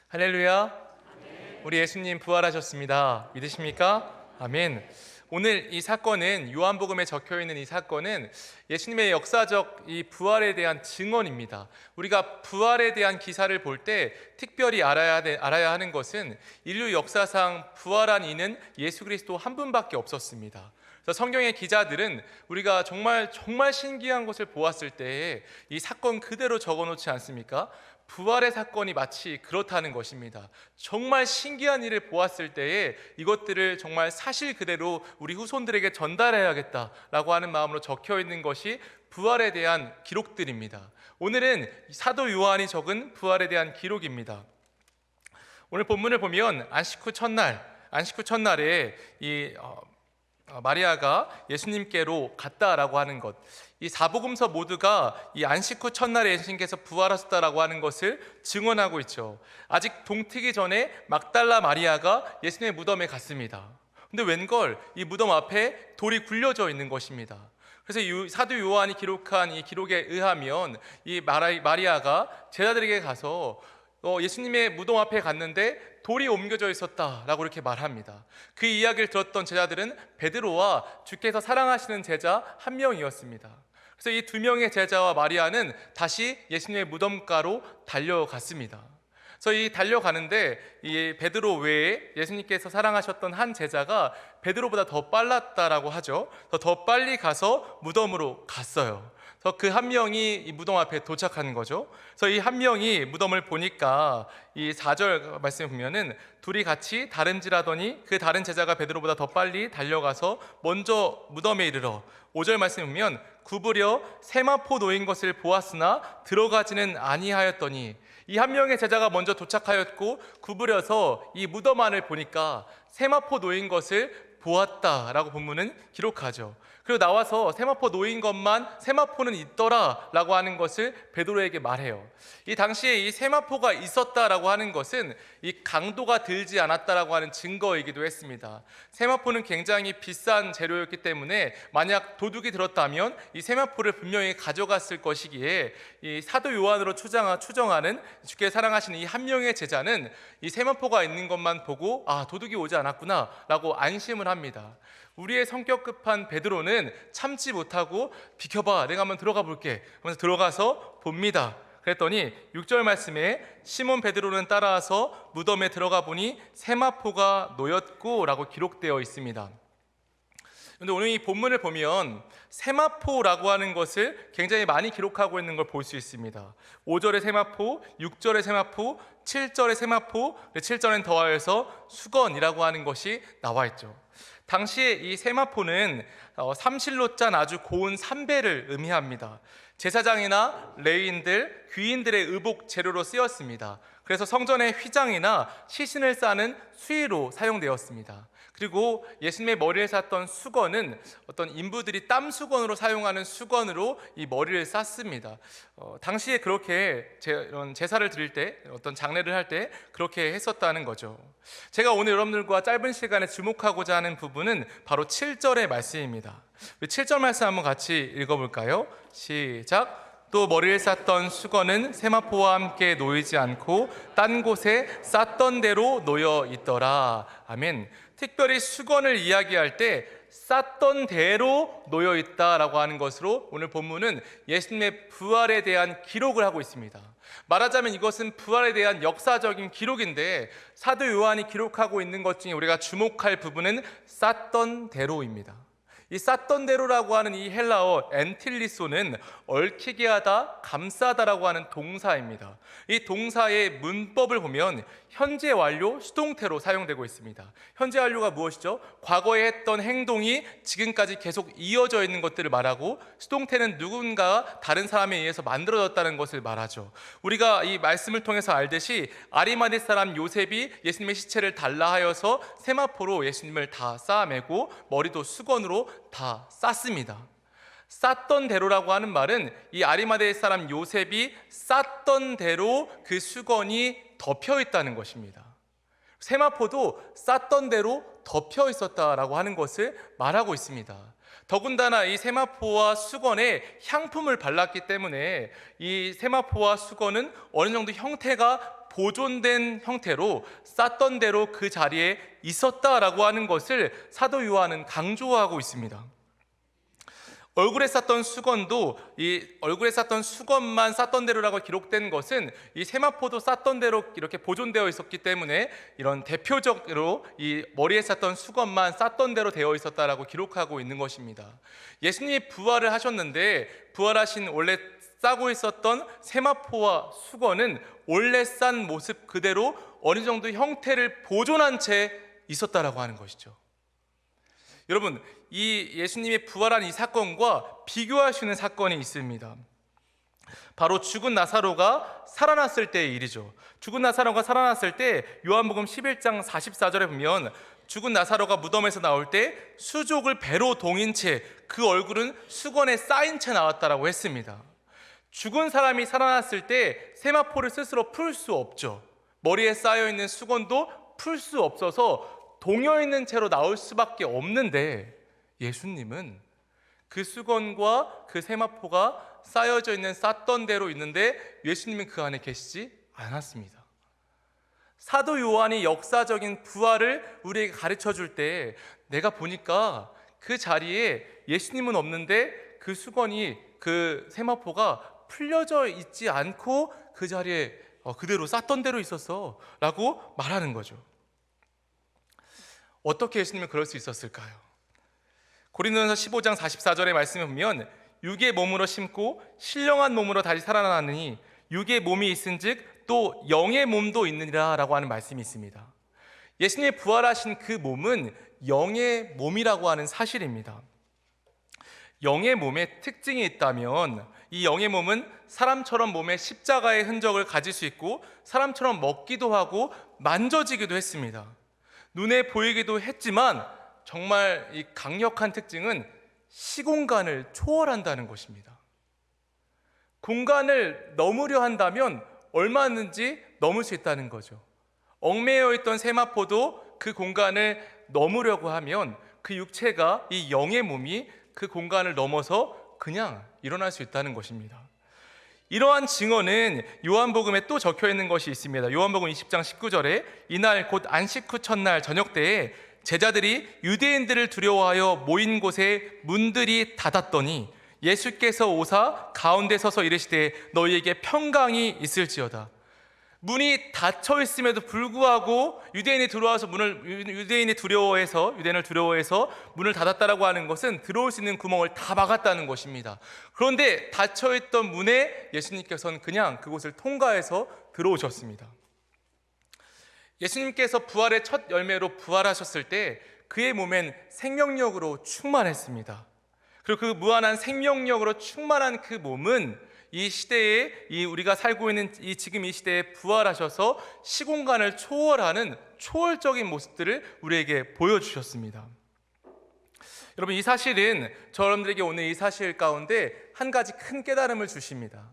할렐루야. 우리 예수님 부활하셨습니다. 믿으십니까? 아멘. 오늘 이 사건은, 요한복음에 적혀있는 이 사건은 예수님의 역사적 이 부활에 대한 증언입니다. 우리가 부활에 대한 기사를 볼 때 특별히 알아야 하는 것은 인류 역사상 부활한 이는 예수 그리스도 한 분밖에 없었습니다. 그래서 성경의 기자들은 우리가 정말 신기한 것을 보았을 때에 이 사건 그대로 적어놓지 않습니까? 부활의 사건이 마치 그렇다는 것입니다. 정말 신기한 일을 보았을 때에 이것들을 정말 사실 그대로 우리 후손들에게 전달해야겠다라고 하는 마음으로 적혀 있는 것이 부활에 대한 기록들입니다. 오늘은 사도 요한이 적은 부활에 대한 기록입니다. 오늘 본문을 보면 안식 후 첫날에 마리아가 예수님께로 갔다라고 하는 것, 이 사복음서 모두가 이 안식 후 첫날에 예수님께서 부활하셨다라고 하는 것을 증언하고 있죠. 아직 동트기 전에 막달라 마리아가 예수님의 무덤에 갔습니다. 근데 웬걸 이 무덤 앞에 돌이 굴려져 있는 것입니다. 그래서 사도 요한이 기록한 이 기록에 의하면 이 마리아가 제자들에게 가서 예수님의 무덤 앞에 갔는데 돌이 옮겨져 있었다라고 이렇게 말합니다. 그 이야기를 들었던 제자들은 베드로와 주께서 사랑하시는 제자 한 명이었습니다. 그래서 이 두 명의 제자와 마리아는 다시 예수님의 무덤가로 달려갔습니다. 그래서 이 달려가는데 이 베드로 외에 예수님께서 사랑하셨던 한 제자가 베드로보다 더 빨랐다라고 하죠. 더 빨리 가서 무덤으로 갔어요. 그래서 그 한 명이 이 무덤 앞에 도착하는 거죠. 그래서 이 한 명이 무덤을 보니까 이 4절 말씀에 보면은 둘이 같이 다름질하더니 그 다른 제자가 베드로보다 더 빨리 달려가서 먼저 무덤에 이르러 5절 말씀에 보면 구부려 세마포 놓인 것을 보았으나 들어가지는 아니하였더니 이 한 명의 제자가 먼저 도착하였고 구부려서 이 무덤 안을 보니까 세마포 놓인 것을 보았다라고 본문은 기록하죠. 그리고 나와서 세마포 놓인 것만 세마포는 있더라라고 하는 것을 베드로에게 말해요. 이 당시에 이 세마포가 있었다라고 하는 것은 이 강도가 들지 않았다라고 하는 증거이기도 했습니다. 세마포는 굉장히 비싼 재료였기 때문에 만약 도둑이 들었다면 이 세마포를 분명히 가져갔을 것이기에 이 사도 요한으로 추정하는 주께 사랑하시는 이 한 명의 제자는 이 세마포가 있는 것만 보고 도둑이 오지 않았구나라고 안심을 합니다. 우리의 성격 급한 베드로는 참지 못하고 비켜봐, 내가 한번 들어가 볼게 하면서 들어가서 봅니다. 그랬더니 6절 말씀에 시몬 베드로는 따라와서 무덤에 들어가 보니 세마포가 놓였고 라고 기록되어 있습니다. 그런데 오늘 이 본문을 보면 세마포라고 하는 것을 굉장히 많이 기록하고 있는 걸 볼 수 있습니다. 5절의 세마포, 6절의 세마포, 7절의 세마포, 7절엔 더하여서 수건이라고 하는 것이 나와 있죠. 당시에 이 세마포는 삼실로 짠 아주 고운 삼배를 의미합니다. 제사장이나 레위인들, 귀인들의 의복 재료로 쓰였습니다. 그래서 성전의 휘장이나 시신을 싸는 수의로 사용되었습니다. 그리고 예수님의 머리에 쌌던 수건은 어떤 인부들이 땀 수건으로 사용하는 수건으로 이 머리를 쌌습니다. 당시에 그렇게 이런 제사를 드릴 때, 어떤 장례를 할 때 그렇게 했었다는 거죠. 제가 오늘 여러분들과 짧은 시간에 주목하고자 하는 부분은 바로 7절의 말씀입니다. 7절 말씀 한번 같이 읽어볼까요? 시작. 또 머리를 쌌던 수건은 세마포와 함께 놓이지 않고 딴 곳에 쌌던 대로 놓여 있더라. 아멘. 특별히 수건을 이야기할 때 쌌던 대로 놓여 있다라고 하는 것으로 오늘 본문은 예수님의 부활에 대한 기록을 하고 있습니다. 말하자면 이것은 부활에 대한 역사적인 기록인데 사도 요한이 기록하고 있는 것 중에 우리가 주목할 부분은 쌌던 대로입니다. 이 쌌던 대로라고 하는 이 헬라어 엔틸리소는 얽히게 하다, 감싸다라고 하는 동사입니다. 이 동사의 문법을 보면 현재 완료 수동태로 사용되고 있습니다. 현재 완료가 무엇이죠? 과거에 했던 행동이 지금까지 계속 이어져 있는 것들을 말하고, 수동태는 누군가 다른 사람에 의해서 만들어졌다는 것을 말하죠. 우리가 이 말씀을 통해서 알듯이 아리마대 사람 요셉이 예수님의 시체를 달라하여서 세마포로 예수님을 다 쌓아매고 머리도 수건으로 다 쌌습니다. 쌌던 대로라고 하는 말은 이 아리마대 사람 요셉이 쌌던 대로 그 수건이 덮여 있다는 것입니다. 세마포도 쌌던 대로 덮여 있었다라고 하는 것을 말하고 있습니다. 더군다나 이 세마포와 수건에 향품을 발랐기 때문에 이 세마포와 수건은 어느 정도 형태가 보존된 형태로 쌌던 대로 그 자리에 있었다라고 하는 것을 사도 요한은 강조하고 있습니다. 얼굴에 쌌던 수건도 이 얼굴에 쌌던 수건만 쌌던 대로라고 기록된 것은 이 세마포도 쌌던 대로 이렇게 보존되어 있었기 때문에 이런 대표적으로 이 머리에 쌌던 수건만 쌌던 대로 되어 있었다라고 기록하고 있는 것입니다. 예수님이 부활을 하셨는데 부활하신 원래 싸고 있었던 세마포와 수건은 원래 싼 모습 그대로 어느 정도 형태를 보존한 채 있었다라고 하는 것이죠. 여러분, 이 예수님이 부활한 이 사건과 비교할 수 있는 사건이 있습니다. 바로 죽은 나사로가 살아났을 때의 일이죠. 죽은 나사로가 살아났을 때 요한복음 11장 44절에 보면 죽은 나사로가 무덤에서 나올 때 수족을 배로 동인 채 그 얼굴은 수건에 쌓인 채 나왔다라고 했습니다. 죽은 사람이 살아났을 때 세마포를 스스로 풀 수 없죠. 머리에 쌓여있는 수건도 풀 수 없어서 동여있는 채로 나올 수밖에 없는데 예수님은 그 수건과 그 세마포가 쌓여져 있는 쌌던 대로 있는데 예수님은 그 안에 계시지 않았습니다. 사도 요한이 역사적인 부활을 우리에게 가르쳐 줄 때 내가 보니까 그 자리에 예수님은 없는데 그 수건이 그 세마포가 풀려져 있지 않고 그 자리에 그대로 쌌던 대로 있었어 라고 말하는 거죠. 어떻게 예수님은 그럴 수 있었을까요? 고린도전서 15장 44절의 말씀에 보면 육의 몸으로 심고 신령한 몸으로 다시 살아나느니 육의 몸이 있은즉 또 영의 몸도 있느니라 라고 하는 말씀이 있습니다. 예수님이 부활하신 그 몸은 영의 몸이라고 하는 사실입니다. 영의 몸에 특징이 있다면 이 영의 몸은 사람처럼 몸에 십자가의 흔적을 가질 수 있고 사람처럼 먹기도 하고 만져지기도 했습니다. 눈에 보이기도 했지만 정말 이 강력한 특징은 시공간을 초월한다는 것입니다. 공간을 넘으려 한다면 얼마든지 넘을 수 있다는 거죠. 얽매여 있던 세마포도 그 공간을 넘으려고 하면 그 육체가 이 영의 몸이 그 공간을 넘어서 그냥 일어날 수 있다는 것입니다. 이러한 증언은 요한복음에 또 적혀 있는 것이 있습니다. 요한복음 20장 19절에 이날 곧 안식 후 첫날 저녁 때에 제자들이 유대인들을 두려워하여 모인 곳에 문들이 닫았더니 예수께서 오사 가운데 서서 이르시되 너희에게 평강이 있을지어다. 문이 닫혀 있음에도 불구하고 유대인이 두려워해서 문을 닫았다라고 하는 것은 들어올 수 있는 구멍을 다 막았다는 것입니다. 그런데 닫혀 있던 문에 예수님께서는 그냥 그곳을 통과해서 들어오셨습니다. 예수님께서 부활의 첫 열매로 부활하셨을 때 그의 몸엔 생명력으로 충만했습니다. 그리고 그 무한한 생명력으로 충만한 그 몸은 이 시대에 우리가 살고 있는 지금 이 시대에 부활하셔서 시공간을 초월하는 초월적인 모습들을 우리에게 보여주셨습니다. 여러분, 이 사실은 저여러분들에게 오늘 이 사실 가운데 한 가지 큰 깨달음을 주십니다.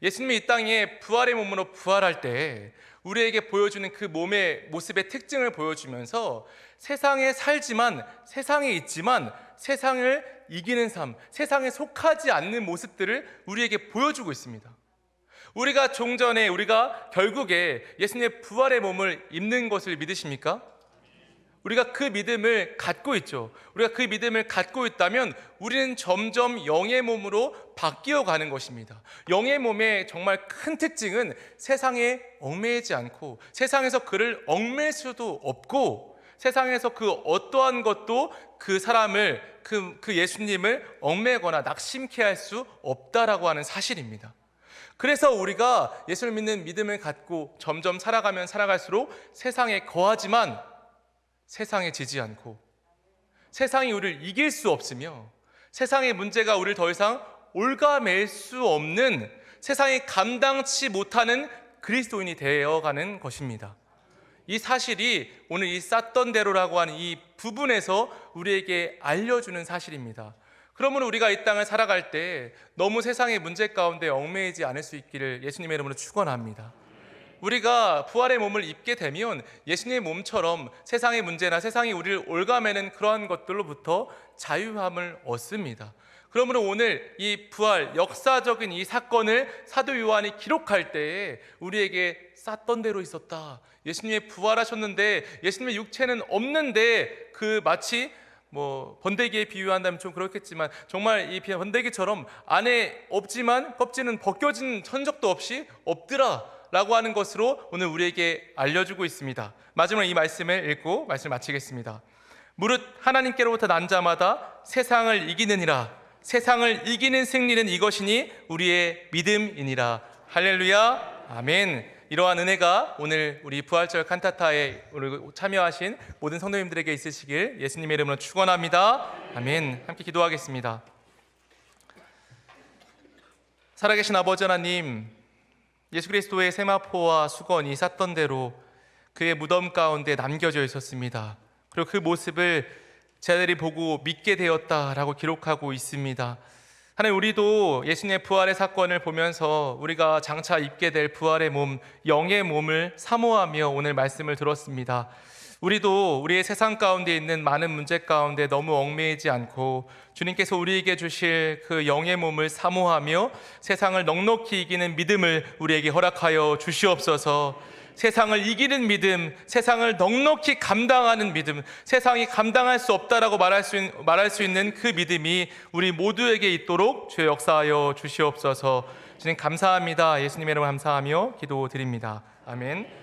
예수님이 이 땅에 부활의 몸으로 부활할 때 우리에게 보여주는 그 몸의 모습의 특징을 보여주면서 세상에 살지만 세상에 있지만 세상을 이기는 삶, 세상에 속하지 않는 모습들을 우리에게 보여주고 있습니다. 우리가 종전에 우리가 결국에 예수님의 부활의 몸을 입는 것을 믿으십니까? 우리가 그 믿음을 갖고 있죠. 우리가 그 믿음을 갖고 있다면 우리는 점점 영의 몸으로 바뀌어 가는 것입니다. 영의 몸의 정말 큰 특징은 세상에 얽매이지 않고 세상에서 그를 얽매일 수도 없고 세상에서 그 어떠한 것도 그 사람을 그 예수님을 얽매거나 낙심케 할 수 없다라고 하는 사실입니다. 그래서 우리가 예수를 믿는 믿음을 갖고 점점 살아가면 살아갈수록 세상에 거하지만 세상에 지지 않고 세상이 우리를 이길 수 없으며 세상의 문제가 우리를 더 이상 올가맬 수 없는 세상이 감당치 못하는 그리스도인이 되어가는 것입니다. 이 사실이 오늘 이 쌌던 대로라고 하는 이 부분에서 우리에게 알려주는 사실입니다. 그러므로 우리가 이 땅을 살아갈 때 너무 세상의 문제 가운데 얽매이지 않을 수 있기를 예수님의 이름으로 축원합니다. 우리가 부활의 몸을 입게 되면 예수님의 몸처럼 세상의 문제나 세상이 우리를 올가매는 그러한 것들로부터 자유함을 얻습니다. 그러므로 오늘 이 부활, 역사적인 이 사건을 사도 요한이 기록할 때에 우리에게 쌌던 대로 있었다. 예수님이 부활하셨는데 예수님의 육체는 없는데 그 마치 번데기에 비유한다면 좀 그렇겠지만 정말 이 번데기처럼 안에 없지만 껍질은 벗겨진 흔적도 없이 없더라 라고 하는 것으로 오늘 우리에게 알려주고 있습니다. 마지막으로 이 말씀을 읽고 말씀을 마치겠습니다. 무릇 하나님께로부터 난 자마다 세상을 이기느니라. 세상을 이기는 승리는 이것이니 우리의 믿음이니라. 할렐루야. 아멘. 이러한 은혜가 오늘 우리 부활절 칸타타에 참여하신 모든 성도님들에게 있으시길 예수님의 이름으로 축원합니다. 아멘. 함께 기도하겠습니다. 살아계신 아버지 하나님, 예수 그리스도의 세마포와 수건이 쌌던 대로 그의 무덤 가운데 남겨져 있었습니다. 그리고 그 모습을 제자들이 보고 믿게 되었다라고 기록하고 있습니다. 하나님, 우리도 예수님의 부활의 사건을 보면서 우리가 장차 입게 될 부활의 몸, 영의 몸을 사모하며 오늘 말씀을 들었습니다. 우리도 우리의 세상 가운데 있는 많은 문제 가운데 너무 얽매이지 않고 주님께서 우리에게 주실 그 영의 몸을 사모하며 세상을 넉넉히 이기는 믿음을 우리에게 허락하여 주시옵소서. 세상을 이기는 믿음, 세상을 넉넉히 감당하는 믿음, 세상이 감당할 수 없다라고 말할 수 있는 그 믿음이 우리 모두에게 있도록 주여 역사하여 주시옵소서. 주님 감사합니다. 예수님의 이름으로 감사하며 기도드립니다. 아멘.